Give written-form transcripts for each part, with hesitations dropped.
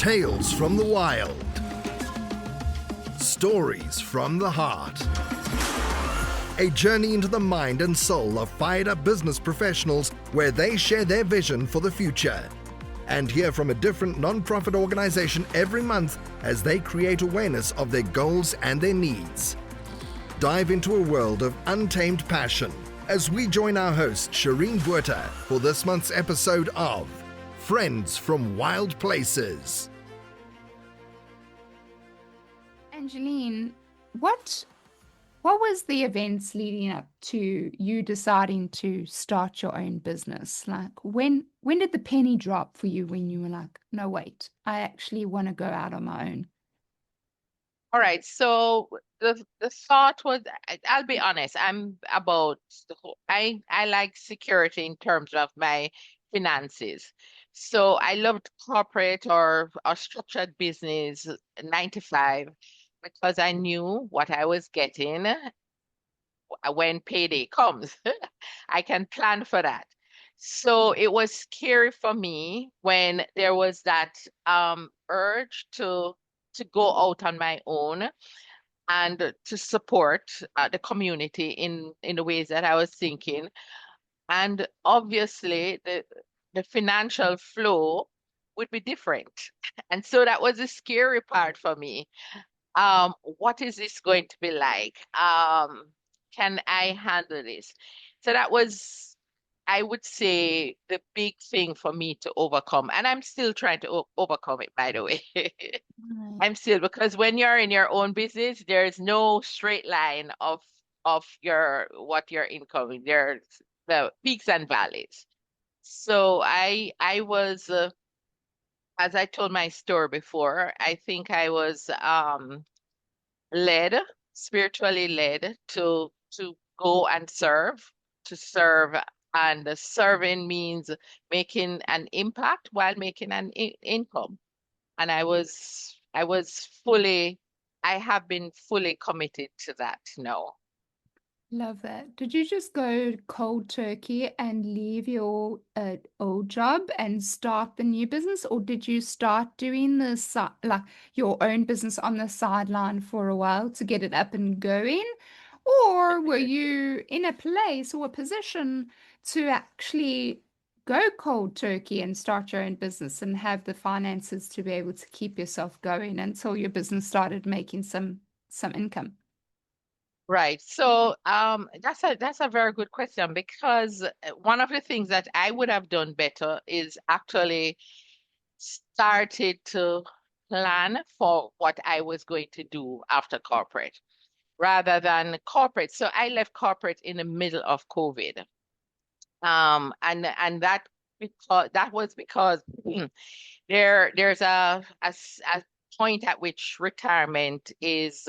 Tales from the wild. Stories from the heart. A journey into the mind and soul of fired-up business professionals where they share their vision for the future. And hear from a different non-profit organization every month as they create awareness of their goals and their needs. Dive into a world of untamed passion as we join our host, Shireen Buerta, for this month's episode of Friends from Wild Places. Angeline, what was the events leading up to you deciding to start your own business? Like when did the penny drop for you when you were like, no, wait, I actually want to go out on my own? All right. So the thought was, I'll be honest, I'm about I like security in terms of my finances. So I loved corporate or structured business 9 to 5 because I knew what I was getting when payday comes. I can plan for that. So it was scary for me when there was that urge to go out on my own and to support the community in the ways that I was thinking. And obviously, the financial flow would be different. And so that was the scary part for me. What is this going to be like? Can I handle this? So that was, I would say, the big thing for me to overcome. And I'm still trying to overcome it, by the way. I'm still, because when you're in your own business, there's no straight line of what your income is. There's the peaks and valleys. So I was as I told my story before, I think I was led, spiritually led to go and to serve, and serving means making an impact while making an income. And I have been fully committed to that now. Love that. Did you just go cold turkey and leave your old job and start the new business, or did you start doing like your own business on the sideline for a while to get it up and going? Or were you in a place or a position to actually go cold turkey and start your own business and have the finances to be able to keep yourself going until your business started making some income? Right. So that's a very good question, because one of the things that I would have done better is actually started to plan for what I was going to do after corporate rather than corporate. So I left corporate in the middle of COVID. And that was because there's a point at which retirement is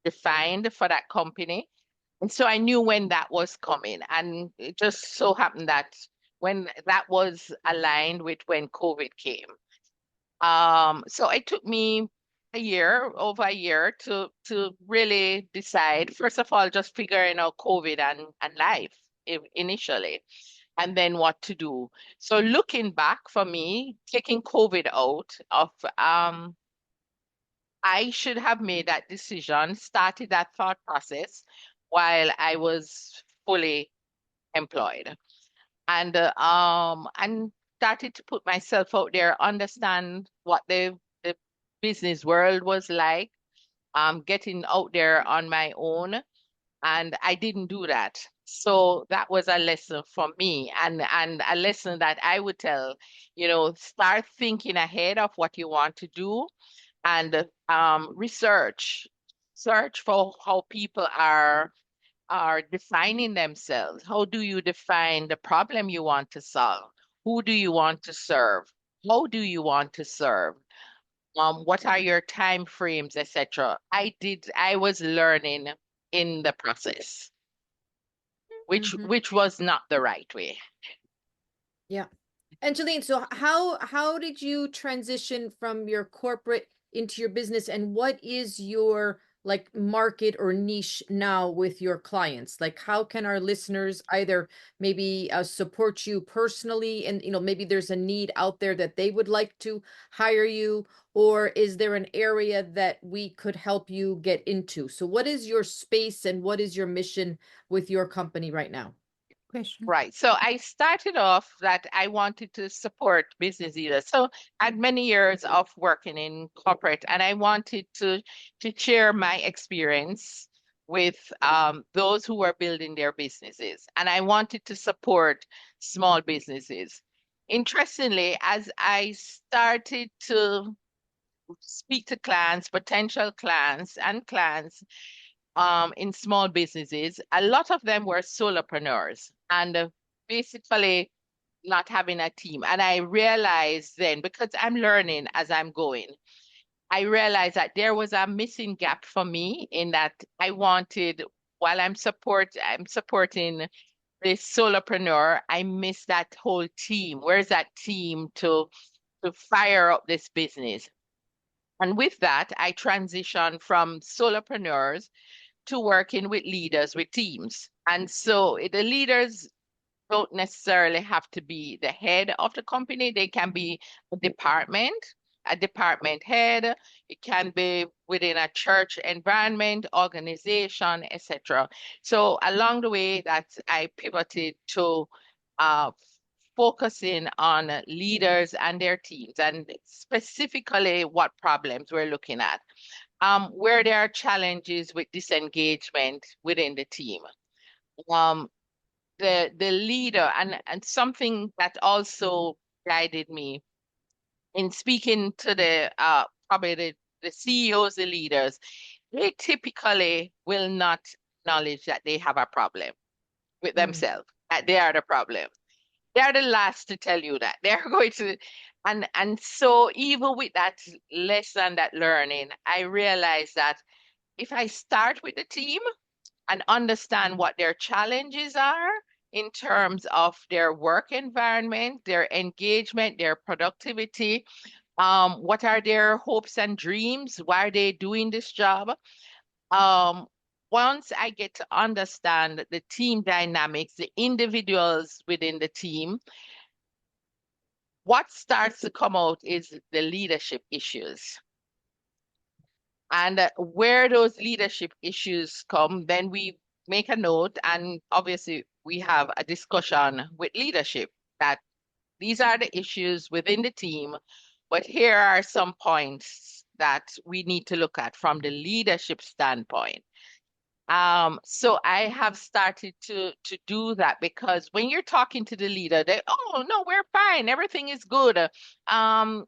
defined for that company. And so I knew when that was coming. And it just so happened that when that was aligned with when COVID came. So it took me over a year to really decide, first of all, just figuring out COVID and life initially, and then what to do. So looking back for me, taking COVID out of I should have made that decision, started that thought process while I was fully employed, and started to put myself out there, understand what the business world was like, getting out there on my own, and I didn't do that. So that was a lesson for me, and a lesson that I would tell, start thinking ahead of what you want to do, and search for how people are defining themselves. How do you define the problem you want to solve? Who do you want to serve? How do you want to serve? What are your time frames, etc.? I was learning in the process, which was not the right way. Yeah. Angeline, so how did you transition from your corporate into your business, and what is your like market or niche now with your clients? Like how can our listeners either maybe support you personally, and maybe there's a need out there that they would like to hire you, or is there an area that we could help you get into? So what is your space and what is your mission with your company right now? Question. Right. So I started off that I wanted to support business leaders. So I had many years of working in corporate, and I wanted to share my experience with those who were building their businesses, and I wanted to support small businesses. Interestingly, as I started to speak to clients, potential clients, and clients in small businesses, a lot of them were solopreneurs and basically not having a team. And I realized then, because I'm learning as I'm going, I realized that there was a missing gap for me in that I wanted, while I'm supporting this solopreneur, I miss that whole team. Where's that team to fire up this business? And with that, I transitioned from solopreneurs to working with leaders, with teams. And so the leaders don't necessarily have to be the head of the company. They can be a department head. It can be within a church environment, organization, etc. So along the way that I pivoted to uh, focusing on leaders and their teams, and specifically what problems we're looking at. Where there are challenges with disengagement within the team. Um, the leader, and something that also guided me in speaking to probably the CEOs, the leaders, they typically will not acknowledge that they have a problem with themselves, that they are the problem. They're the last to tell you that. They're going to, and so even with that lesson, that learning, I realized that if I start with the team and understand what their challenges are in terms of their work environment, their engagement, their productivity, what are their hopes and dreams? Why are they doing this job? Um, Once I get to understand the team dynamics, the individuals within the team, what starts to come out is the leadership issues. And where those leadership issues come, then we make a note, and obviously we have a discussion with leadership that these are the issues within the team, but here are some points that we need to look at from the leadership standpoint. So I have started to do that, because when you're talking to the leader, they, oh no, we're fine, everything is good. I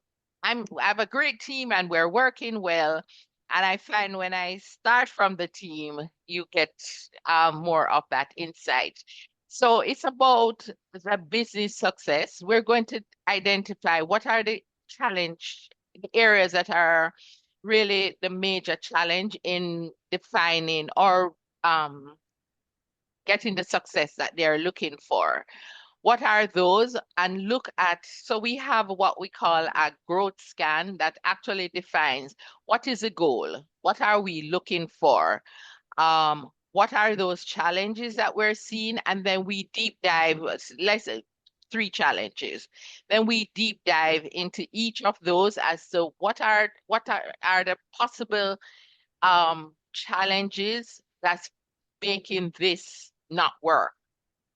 have a great team and we're working well. And I find when I start from the team, you get more of that insight. So it's about the business success. We're going to identify what are the areas that are really the major challenge in defining or getting the success that they're looking for. What are those? And look at, so we have what we call a growth scan that actually defines what is the goal? What are we looking for? What are those challenges that we're seeing? And then we deep dive, let's say 3 challenges. Then we deep dive into each of those as to what are the possible challenges that's making this not work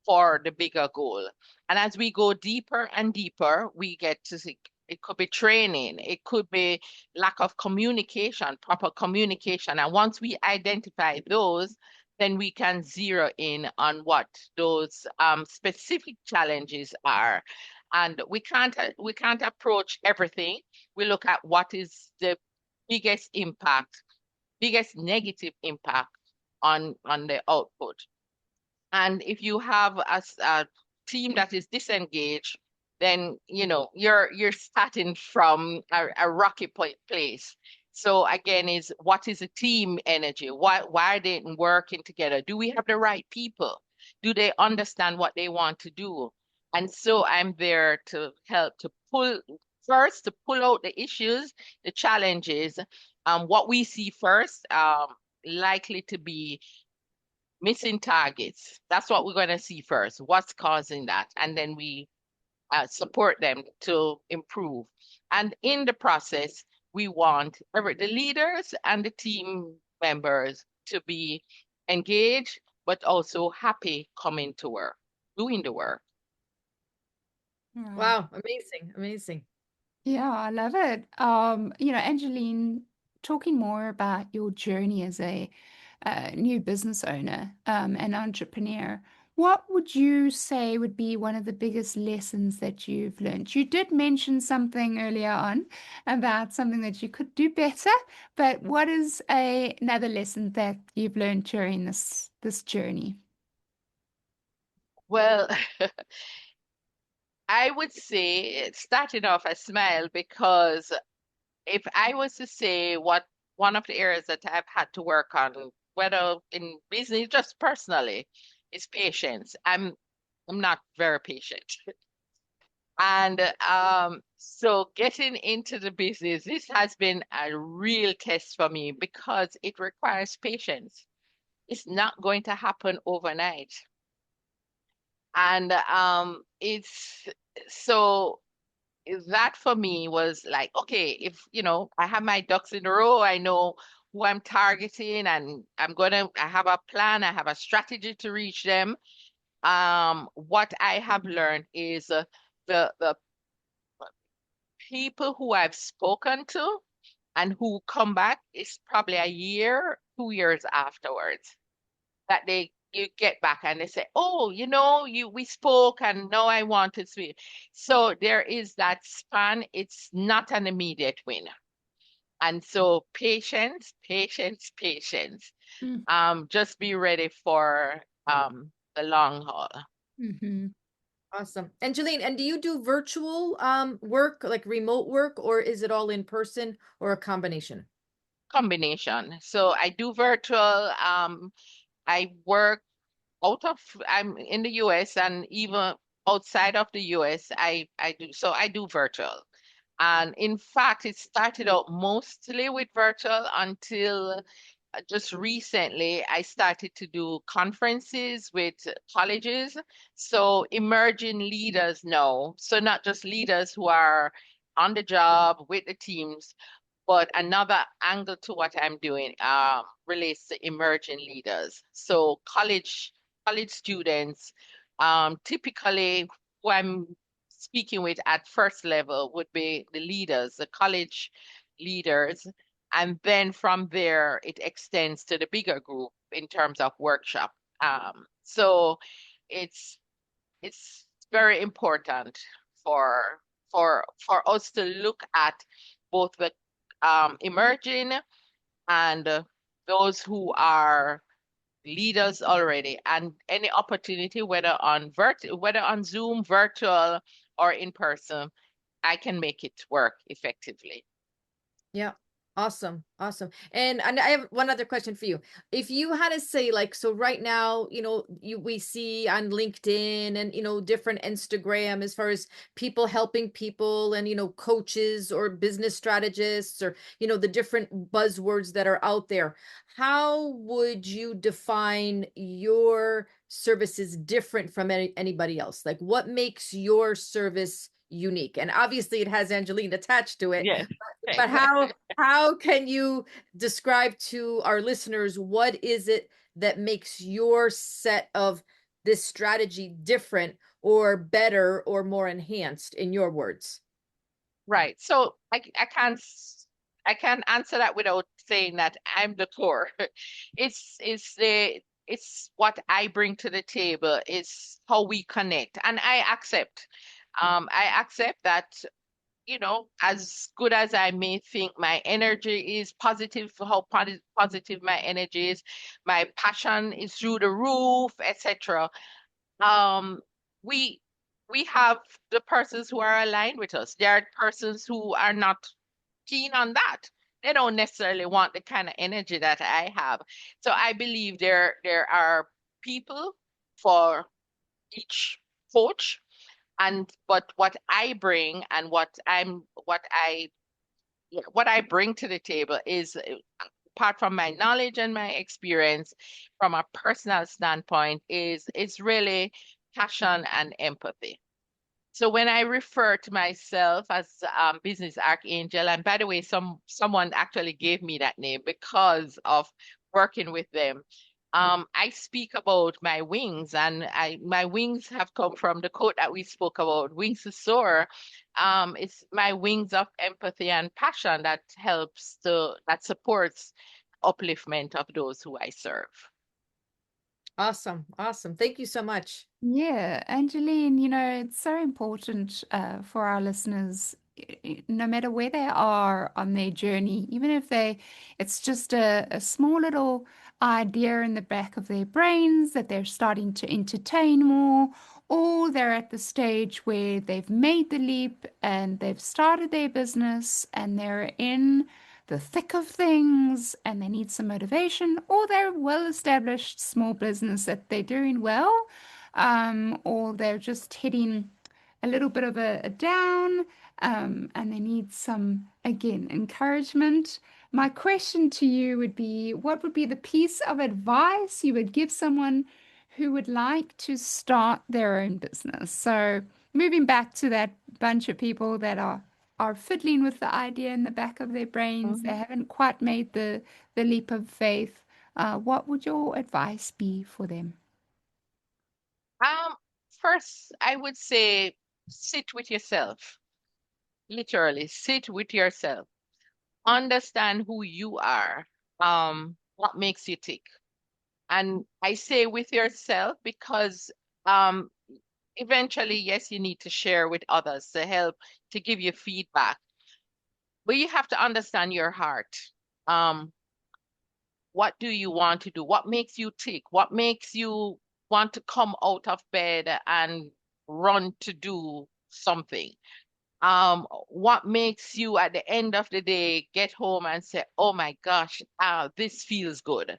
for the bigger goal. And as we go deeper and deeper, we get to see it could be training, it could be lack of communication, proper communication. And once we identify those, then we can zero in on what those specific challenges are. And we can't approach everything. We look at what is the biggest impact, biggest negative impact on the output. And if you have a team that is disengaged, then you're starting from a rocky place. So again, is what is the team energy? Why are they working together? Do we have the right people? Do they understand what they want to do? And so I'm there to help to pull out the issues, the challenges, what we see first, likely to be missing targets. That's what we're going to see first. What's causing that? And then we support them to improve. And in the process, we want the leaders and the team members to be engaged, but also happy coming to work, doing the work. Right. Wow, amazing, amazing. Yeah, I love it. Angeline, talking more about your journey as a new business owner, and entrepreneur, what would you say would be one of the biggest lessons that you've learned? You did mention something earlier on about something that you could do better, but what is another lesson that you've learned during this journey? Well, I would say starting off, I smile because if I was to say what one of the areas that I've had to work on, whether in business, just personally, is patience. I'm not very patient. And so getting into the business, this has been a real test for me because it requires patience. It's not going to happen overnight. And it's so that for me was like, okay, if I have my ducks in a row, I know who I'm targeting, and I have a plan, I have a strategy to reach them. What I have learned is the people who I've spoken to and who come back is probably a year, 2 years afterwards that you get back and they say, oh, we spoke and now I want to speak. So there is that span. It's not an immediate win. And so patience, patience, patience. Mm. Just be ready for the long haul. Mm-hmm. Awesome. Angeline, and do you do virtual work, like remote work, or is it all in person or a combination? Combination. So I do virtual. I work I'm in the US, and even outside of the US, I do virtual. And in fact, it started out mostly with virtual until just recently I started to do conferences with colleges. So emerging leaders now, so not just leaders who are on the job with the teams, but another angle to what I'm doing relates to emerging leaders. So college students, typically who I'm speaking with at first level would be the leaders, the college leaders. And then from there, it extends to the bigger group in terms of workshop. So it's it's very important for for us to look at both the emerging and those who are leaders already, and any opportunity, whether on Zoom, virtual, or in person, I can make it work effectively. Yeah. Awesome. Awesome. And I have one other question for you. If you had to say, like, so right now, we see on LinkedIn and different Instagram as far as people helping people and coaches or business strategists or the different buzzwords that are out there. How would you define your services different from anybody else? Like, what makes your service unique? And obviously it has Angeline attached to it. Yes. But how can you describe to our listeners what is it that makes your set of this strategy different or better or more enhanced in your words? Right. So I can't answer that without saying that I'm the core. It's what I bring to the table. It's how we connect, and I accept that, as good as I may think my energy is positive, for how positive my energy is, my passion is through the roof, etc. Um, we we have the persons who are aligned with us. There are persons who are not keen on that. They don't necessarily want the kind of energy that I have. So I believe there are people for each coach, but what I bring and what I bring to the table is apart from my knowledge and my experience from a personal standpoint, is really passion and empathy. So when I refer to myself as business archangel, and by the way, someone actually gave me that name because of working with them. I speak about my wings, and my wings have come from the quote that we spoke about, wings to soar. It's my wings of empathy and passion that supports upliftment of those who I serve. Awesome. Awesome. Thank you so much. Yeah, Angeline, it's so important for our listeners, no matter where they are on their journey, even if it's just a small little idea in the back of their brains that they're starting to entertain more, or they're at the stage where they've made the leap and they've started their business and they're in the thick of things and they need some motivation, or they're a well-established small business that they're doing well, or they're just hitting a little bit of a down, and they need some, again, encouragement. My question to you would be, what would be the piece of advice you would give someone who would like to start their own business? So moving back to that bunch of people that are fiddling with the idea in the back of their brains, they haven't quite made the leap of faith. What would your advice be for them? First, I would say sit with yourself. Literally, sit with yourself. Understand who you are. What makes you tick. And I say with yourself because eventually, yes, you need to share with others to help to give you feedback. But you have to understand your heart. What do you want to do? What makes you tick? What makes you want to come out of bed and run to do something? What makes you at the end of the day get home and say, oh my gosh, this feels good.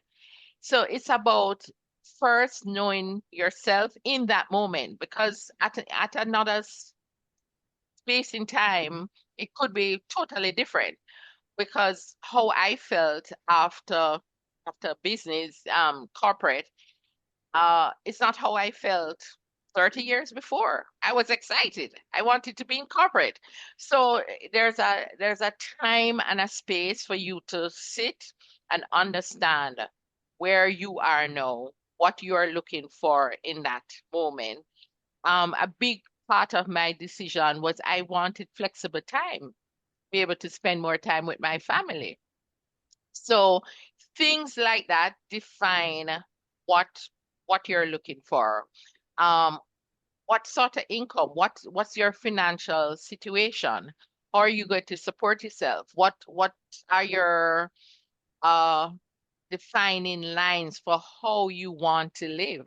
So it's about first knowing yourself in that moment, because at another space in time, it could be totally different. Because how I felt after business, corporate, it's not how I felt 30 years before. I was excited. I wanted to be in corporate. So there's a time and a space for you to sit and understand where you are now, what you are looking for in that moment. A big part of my decision was I wanted flexible time, be able to spend more time with my family. So things like that define what you're looking for. What sort of income? What's your financial situation? How are you going to support yourself? What are your defining lines for how you want to live?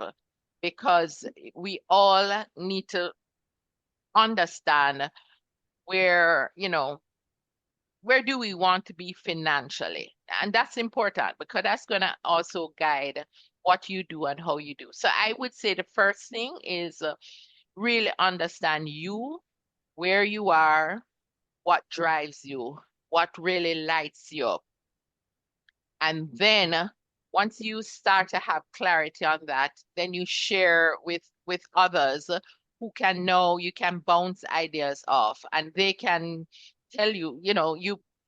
Because we all need to understand where, where do we want to be financially? And that's important because that's going to also guide what you do and how you do. So I would say the first thing is really understand you, where you are, what drives you, what really lights you up. And then once you start to have clarity on that, then you share with others who can know you can bounce ideas off, and they can tell you, you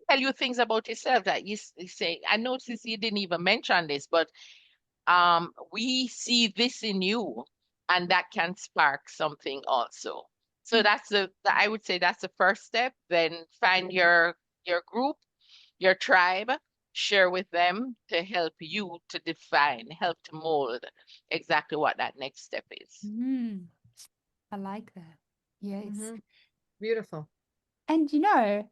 tell you things about yourself that you say, I noticed you didn't even mention this, but we see this in you, and that can spark something also. So I would say that's the first step. Then find your group, your tribe, share with them to help you to define, help to mold exactly what that next step is. I like that. Yes. Beautiful. And even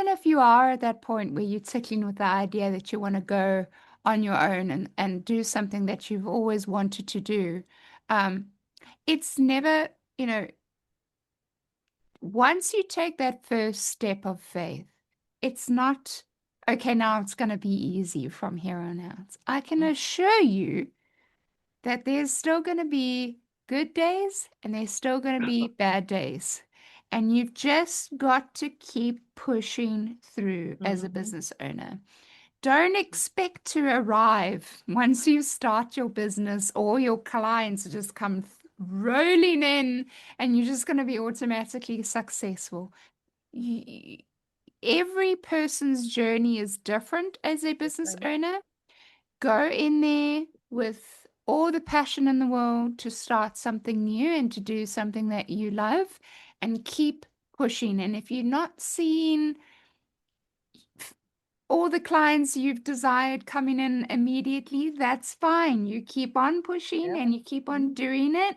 if you are at that point where you're tickling with the idea that you want to go on your own and do something that you've always wanted to do, it's never, once you take that first step of faith, it's not, okay, now it's going to be easy from here on out. I can assure you that there's still going to be good days and there's still going to be bad days. And you've just got to keep pushing through as a business owner. don't expect to arrive once you start your business. All your clients just come rolling in and you're just going to be automatically successful. Every person's journey is different as a business owner. Go in there with all the passion in the world to start something new and to do something that you love, and keep pushing. And if you're not seeing all the clients you've desired coming in immediately, that's fine. You keep on pushing and you keep on doing it.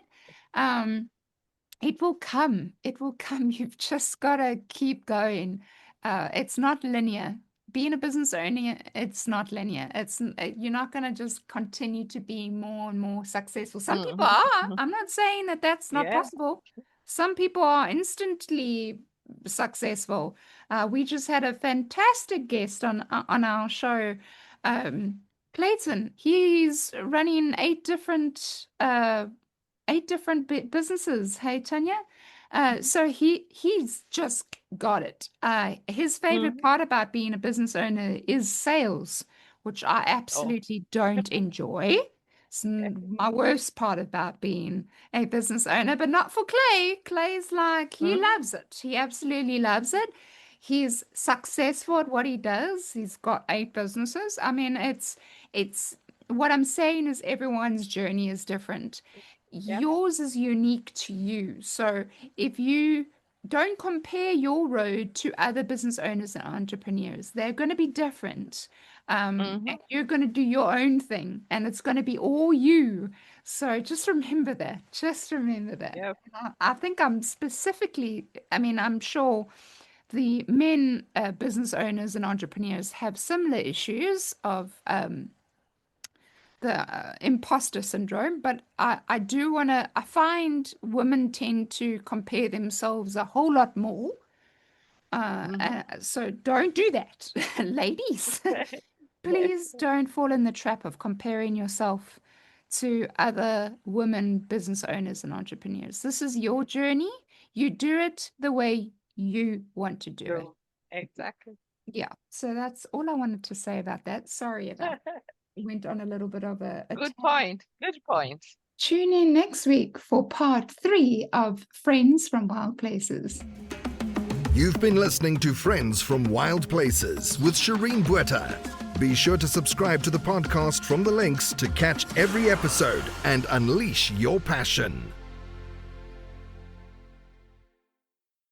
It will come. It will come. You've just got to keep going. It's not linear. Being a business owner, it's not linear. You're not going to just continue to be more and more successful. Some people are. I'm not saying that that's not possible. Some people are instantly successful. We just had a fantastic guest on our show, Clayton. He's running 8 different businesses. Hey, Tanya. So he's just got it. His favorite part about being a business owner is sales, which I absolutely don't enjoy. It's my worst part about being a business owner, but not for Clay. Clay's like, he loves it. He absolutely loves it. He's successful at what he does. He's got 8 businesses. I mean, it's what I'm saying is everyone's journey is different. Yours is unique to you. So if you don't compare your road to other business owners and entrepreneurs, they're going to be different. And you're going to do your own thing, and it's going to be all you. So just remember that. Just remember that. Yep. I think I'm sure the men business owners and entrepreneurs have similar issues of the imposter syndrome, but I find women tend to compare themselves a whole lot more. So don't do that, ladies. Please don't fall in the trap of comparing yourself to other women business owners and entrepreneurs. This is your journey. You do it the way you want to do it. Exactly. Yeah. So that's all I wanted to say about that. Sorry about went on a little bit of a Good point. Good point. Tune in next week for part 3 of Friends from Wild Places. You've been listening to Friends from Wild Places with Shireen Bweta. Be sure to subscribe to the podcast from the links to catch every episode and unleash your passion.